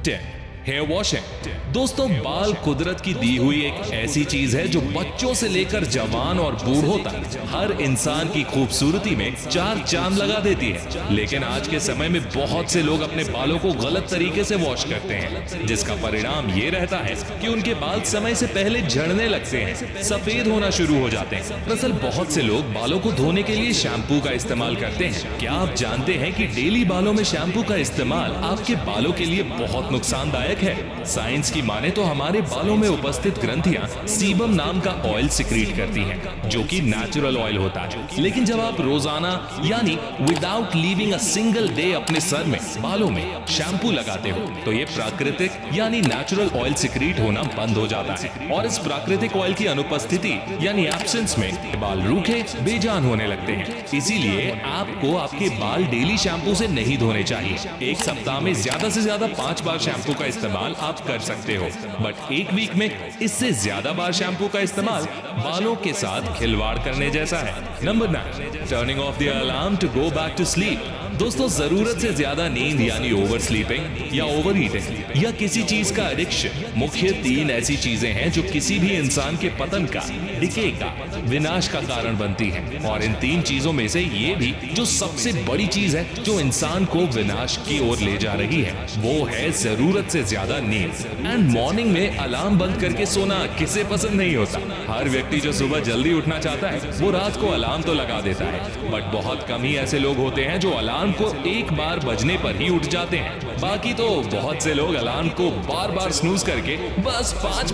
Hair washing. दोस्तों, बाल कुदरत की दी हुई एक ऐसी चीज है जो बच्चों से लेकर जवान और बूढ़ों तक हर इंसान की खूबसूरती में चार चांद लगा देती है। लेकिन आज के समय में बहुत से लोग अपने बालों को गलत तरीके से वॉश करते हैं, जिसका परिणाम ये रहता है कि उनके बाल समय से पहले झड़ने लगते हैं, सफेद होना शुरू हो जाते हैं। दरअसल बहुत से लोग बालों को धोने के लिए शैम्पू का इस्तेमाल करते हैं। क्या आप जानते हैं कि डेली बालों में शैम्पू का इस्तेमाल आपके बालों के लिए बहुत नुकसानदायक है? साइंस की माने तो हमारे बालों में उपस्थित ग्रंथियां सीबम नाम का ऑयल सिक्रीट करती हैं, जो कि नेचुरल ऑयल होता है। लेकिन जब आप रोजाना यानी without leaving a single day अपने सर में बालों में शैम्पू लगाते हो तो ये प्राकृतिक यानी नेचुरल ऑयल सिक्रीट होना बंद हो जाता है, और इस प्राकृतिक ऑयल की अनुपस्थिति यानी एब्सेंस में बाल रूखे बेजान होने लगते हैं। इसीलिए आपको आपके बाल डेली शैम्पू से नहीं धोने चाहिए। एक सप्ताह में ज्यादा से ज्यादा 5 बार शैम्पू का इस्तेमाल आप कर सकते हो, बट एक वीक में इससे ज्यादा बार शैम्पू का इस्तेमाल बालों के साथ खिलवाड़ करने जैसा है। Number 9, turning off the alarm to go back to sleep. दोस्तों, जरूरत से ज्यादा नींद यानी ओवर स्लीपिंग या ओवर ईटिंग या किसी चीज का एडिक्शन मुख्य 3 ऐसी चीजें हैं जो किसी भी इंसान के पतन का, डिके का, विनाश का कारण बनती हैं। और इन 3 चीजों में से ये भी जो सबसे बड़ी चीज है जो इंसान को विनाश की ओर ले जा रही है, वो है जरूरत से ज्यादा नींद। एंड मॉर्निंग में अलार्म बंद करके सोना किसे पसंद नहीं होता। हर व्यक्ति जो सुबह जल्दी उठना चाहता है वो रात को अलार्म तो लगा देता है, बट बहुत कम ही ऐसे लोग होते हैं जो अलार्म को एक बार बजने पर ही उठ जाते हैं। बाकी तो बहुत से लोग अलार्म को बार बार स्नूज करके बस 5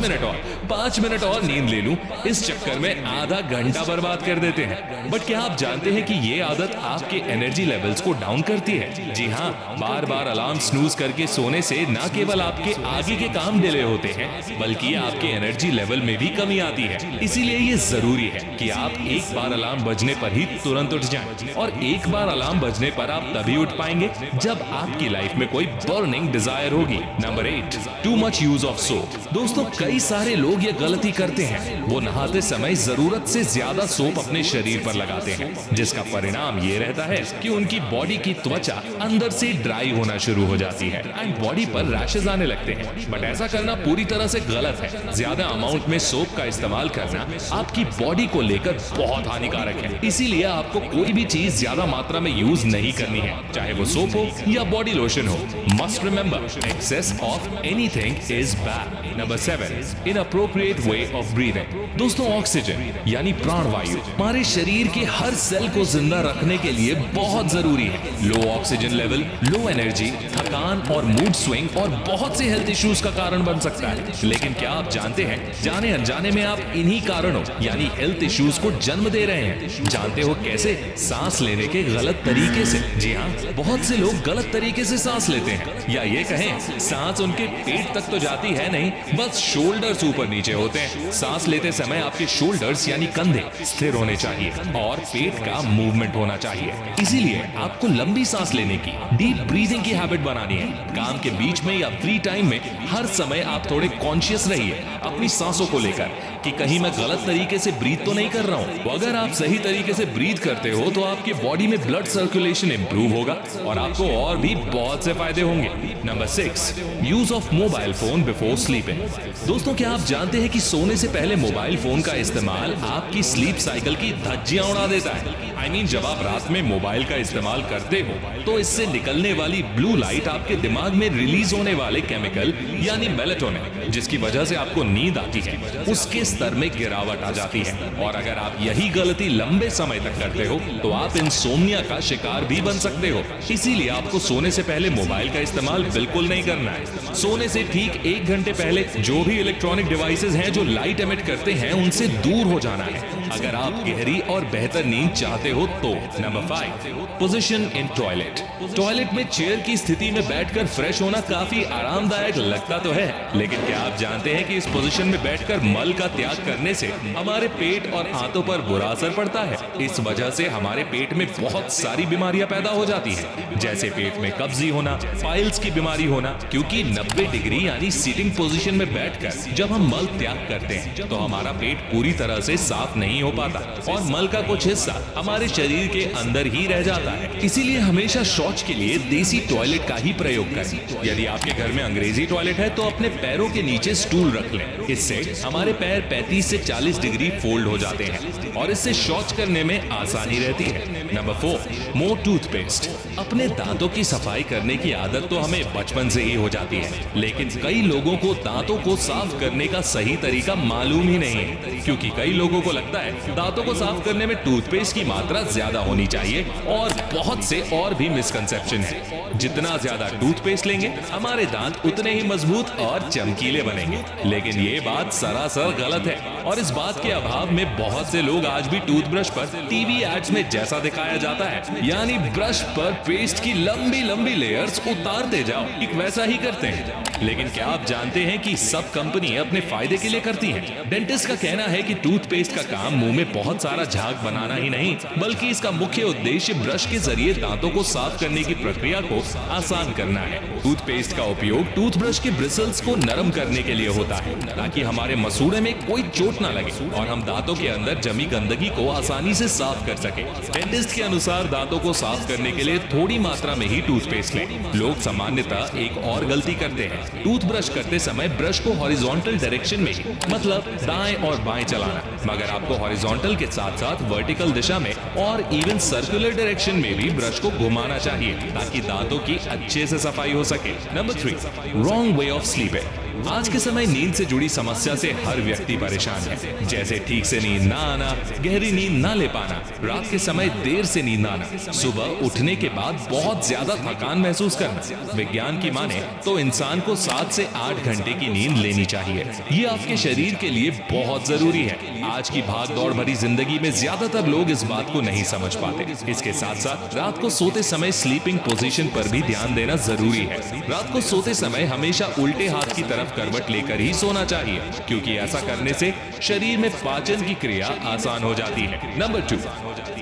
मिनट और नींद ले लूं, इस चक्कर में आधा घंटा बर्बाद कर देते हैं। बट क्या आप जानते हैं कि ये आदत आपके एनर्जी लेवल्स को डाउन करती है? जी हाँ, बार बार अलार्म स्नूज करके सोने से न केवल आपके आगे के काम डिले होते हैं, बल्कि आपके एनर्जी लेवल में भी कमी आती है। इसीलिए ये जरूरी है कि आप एक बार अलार्म बजने पर ही तुरंत उठ जाएं, और एक बार अलार्म बजने पर आप तभी उठ पाएंगे जब आपकी लाइफ में कोई बर्निंग डिजायर होगी। Number 8, too much use of soap. दोस्तों, कई सारे लोग ये गलती करते हैं, वो नहाते समय जरूरत से ज्यादा सोप अपने शरीर पर लगाते हैं, जिसका परिणाम ये रहता है कि उनकी बॉडी की त्वचा अंदर से ड्राई होना शुरू हो जाती है एंड बॉडी पर रैशेज आने लगते हैं। बट ऐसा करना पूरी तरह से गलत है। ज्यादा अमाउंट में सोप का इस्तेमाल करना आपकी बॉडी को लेकर बहुत हानिकारक है। इसीलिए आपको कोई भी चीज ज्यादा मात्रा में यूज नहीं करनी है, चाहे वो सोप हो या बॉडी लोशन हो। Must remember, excess of anything is bad. Number 7, inappropriate way of breathing. दोस्तों, ऑक्सीजन यानी प्राणवायु हमारे शरीर के हर सेल को जिंदा रखने के लिए बहुत जरूरी है। लो ऑक्सीजन लेवल, लो एनर्जी, थकान और मूड स्विंग और बहुत से हेल्थ इश्यूज का कारण बन सकता है। लेकिन क्या आप जानते हैं, जाने अनजाने में आप इन्हीं कारणों यानी हेल्थ इश्यूज को जन्म दे रहे हैं। जानते हो कैसे? सांस लेने के गलत तरीके से। जी हाँ, बहुत से लोग गलत तरीके से सांस लेते हैं, या ये कहें सांस उनके पेट तक तो जाती है नहीं, बस शोल्डर्स ऊपर नीचे होते हैं। सांस लेते समय आपके शोल्डर्स यानी कंधे स्थिर होने चाहिए और पेट का मूवमेंट होना चाहिए। इसीलिए आपको लंबी सांस लेने की, डीप ब्रीदिंग की हैबिट बनानी है। काम के बीच में या फ्री टाइम में हर समय आप थोड़े कॉन्शियस रहिए अपनी सांसों को लेकर कि कहीं मैं गलत तरीके से ब्रीथ तो नहीं कर रहा हूं। अगर आप सही तरीके से ब्रीथ करते हो तो आपके बॉडी में ब्लड सर्कुलेशन इंप्रूव होगा और आपको और भी बहुत से फायदे होंगे। Number 6, use of mobile phone before sleeping. दोस्तों, क्या आप जानते हैं कि सोने से पहले मोबाइल फोन का इस्तेमाल आपकी स्लीप साइकिल की धज्जियां उड़ा देता है? जब आप रात में मोबाइल का इस्तेमाल करते हो तो इससे निकलने वाली ब्लू लाइट आपके दिमाग में रिलीज होने वाले केमिकल यानी मेलेटोनिन, जिसकी वजह से आपको नींद आती है, उसके स्तर में गिरावट आ जाती है। और अगर आप यही गलती लंबे समय तक करते हो तो आप इंसोम्निया का शिकार भी बन सकते हो। इसीलिए आपको सोने से पहले मोबाइल का इस्तेमाल बिल्कुल नहीं करना है। सोने से ठीक 1 घंटे पहले जो भी इलेक्ट्रॉनिक डिवाइसेस हैं जो लाइट एमिट करते हैं उनसे दूर हो जाना है, अगर आप गहरी और बेहतर नींद चाहते हो तो। Number 5, position in toilet. Toilet में चेयर की स्थिति में बैठकर फ्रेश होना काफी आरामदायक लगता तो है, लेकिन क्या आप जानते हैं कि इस पोजीशन में बैठकर मल का त्याग करने से हमारे पेट और आंतों पर बुरा असर पड़ता है। इस वजह से हमारे पेट में बहुत सारी बीमारियां पैदा हो जाती हैं, जैसे पेट में कब्जी होना, पाइल्स की बीमारी होना, क्योंकि 90 डिग्री यानी सीटिंग पोजीशन में बैठकर जब हम मल त्याग करते हैं तो हमारा पेट पूरी तरह से साफ नहीं नहीं हो पाता और मल का कुछ हिस्सा हमारे शरीर के अंदर ही रह जाता है। इसीलिए हमेशा शौच के लिए देसी टॉयलेट का ही प्रयोग करें। यदि आपके घर में अंग्रेजी टॉयलेट है तो अपने पैरों के नीचे स्टूल रख लें। इससे हमारे पैर 35 से 40 डिग्री फोल्ड हो जाते हैं और इससे शौच करने में आसानी रहती है। नंबर 4, मोर टूथपेस्ट। अपने दांतों की सफाई करने की आदत तो हमें बचपन से ही हो जाती है, लेकिन कई लोगों को दांतों को साफ करने का सही तरीका मालूम ही नहीं है, क्योंकि कई लोगों को लगता है दांतों को साफ करने में टूथपेस्ट की मात्रा ज्यादा होनी चाहिए और बहुत से और भी मिसकंसेप्शन है। जितना ज्यादा टूथपेस्ट लेंगे हमारे दांत उतने ही मजबूत और चमकीले बनेंगे, लेकिन ये बात सरासर गलत है और इस बात के अभाव में बहुत से लोग आज भी टूथब्रश पर टीवी एड्स में जैसा दिखाया जाता है, यानी ब्रश पर पेस्ट की लंबी लंबी लेयर्स उतारते जाओ, ठीक वैसा ही करते हैं। लेकिन क्या आप जानते हैं कि सब कंपनी अपने फायदे के लिए करती है? डेंटिस्ट का कहना है कि टूथपेस्ट का काम मुंह में बहुत सारा झाग बनाना ही नहीं, बल्कि इसका मुख्य उद्देश्य ब्रश के जरिए दांतों को साफ करने की प्रक्रिया को आसान करना है। टूथपेस्ट का उपयोग टूथब्रश के ब्रिसल्स को नरम करने के लिए होता है, ताकि हमारे मसूड़े में कोई चोट ना लगे और हम दांतों के अंदर जमी गंदगी को आसानी से साफ कर सके। डेंटिस्ट के अनुसार दांतों को साफ करने के लिए थोड़ी मात्रा में ही टूथपेस्ट लें। लोग सामान्यतः एक और गलती करते हैं, टूथब्रश करते समय ब्रश को हॉरिजॉन्टल डायरेक्शन में, मतलब दाएं और बाएं चलाना, मगर आपको हॉरिजॉन्टल के साथ साथ वर्टिकल दिशा में और इवन सर्कुलर डायरेक्शन में भी ब्रश को घुमाना चाहिए, ताकि दांतों की अच्छे से सफाई हो सके। Number 3, wrong way of sleeping. आज के समय नींद से जुड़ी समस्या से हर व्यक्ति परेशान है, जैसे ठीक से नींद ना आना, गहरी नींद ना ले पाना, रात के समय देर से नींद आना, सुबह उठने के बाद बहुत ज्यादा थकान महसूस करना। विज्ञान की माने तो इंसान को 7 से 8 घंटे की नींद लेनी चाहिए। ये आपके शरीर के लिए बहुत जरूरी है। आज की भाग दौड़ भरी जिंदगी में ज्यादातर लोग इस बात को नहीं समझ पाते। इसके साथ साथ रात को सोते समय स्लीपिंग पोजीशन पर भी ध्यान देना जरूरी है। रात को सोते समय हमेशा उल्टे हाथ की तरफ करवट लेकर ही सोना चाहिए, क्योंकि ऐसा करने से शरीर में पाचन की क्रिया आसान हो जाती है। नंबर 2,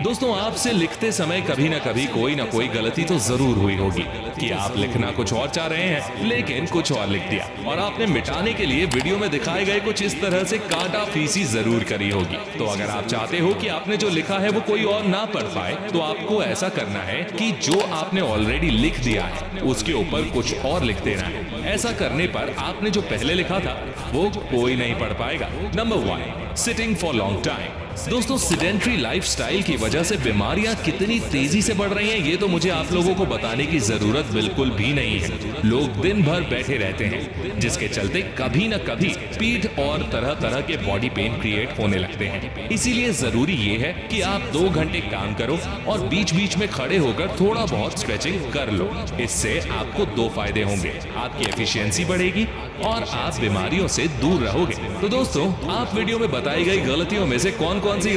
दोस्तों, आपसे लिखते समय कभी ना कभी कोई ना कोई गलती तो जरूर हुई होगी कि आप लिखना कुछ और चाह रहे हैं लेकिन कुछ और लिख दिया, और आपने मिटाने के लिए वीडियो में दिखाए गए कुछ इस तरह से काटा फीसी जरूर करी होगी। तो अगर आप चाहते हो कि आपने जो लिखा है वो कोई और ना पढ़ पाए, तो आपको ऐसा करना है कि जो आपने ऑलरेडी लिख दिया है उसके ऊपर कुछ और लिख देना है। ऐसा करने पर आपने जो पहले लिखा था वो कोई नहीं पढ़ पाएगा। Number 1, sitting for long time. दोस्तों, सिडेंट्री लाइफस्टाइल की वजह से बीमारियां कितनी तेजी से बढ़ रही हैं ये तो मुझे आप लोगों को बताने की जरूरत बिल्कुल भी नहीं है। लोग दिन भर बैठे रहते हैं, जिसके चलते कभी न कभी पीठ और तरह तरह के बॉडी पेन क्रिएट होने लगते हैं। इसीलिए जरूरी ये है कि आप 2 घंटे काम करो और बीच बीच में खड़े होकर थोड़ा बहुत स्ट्रेचिंग कर लो। इससे आपको 2 फायदे होंगे, आपकी एफिशिएंसी बढ़ेगी और आप बीमारियों से दूर रहोगे। तो दोस्तों, आप वीडियो में बताई गई गलतियों में से कौन कौन सी